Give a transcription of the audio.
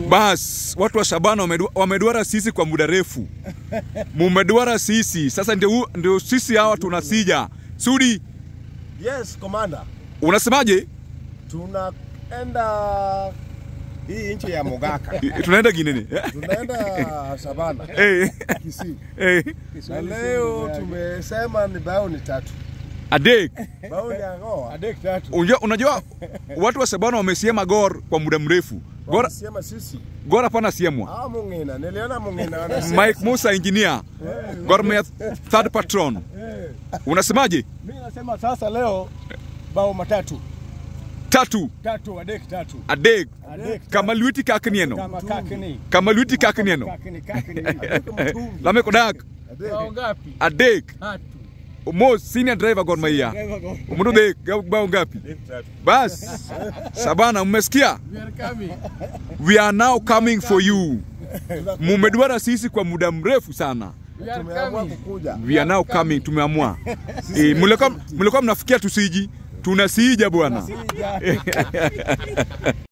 Bas, watu wa Shabana wameduara sisi kwa muda refu. Mumeduara sisi. Sasa ndio sisi hawa tunasija. Sudi. Yes, commander. Unasemaje? Tunaenda hii nchi ya Mogaka. Tunaenda Gineni. Tunaenda Shabana. Kisii. Na leo tumesema ni bao ni 3. Adek. Bao ni angoa. Adek 3. Unajua watu wa Shabana wamesema Gor kwa muda mrefu. Gor sema sisi. Gor hapana siemwa. Mungina, niliona Mungina wanasema. Mike Musa engineer. Gor Mahia third patron. Unasemaje? Mimi nasema sasa leo bao 3. 3 Adek 3. Adek. Kamaluiti kaknieno. Kamaluiti kaknieno. Lame kodak. Bao ngapi? Adek. 3. Mo senior driver Gor Mahia. Umudu dek bao ngapi? Bas. Sabana mmesikia? We are now coming for you. Mumeduara sisi kwa muda mrefu sana. Tumeamua kukuja. We are now coming, tumeamua. Mlikuwa mnafikia tusiji. Tunasija bwana.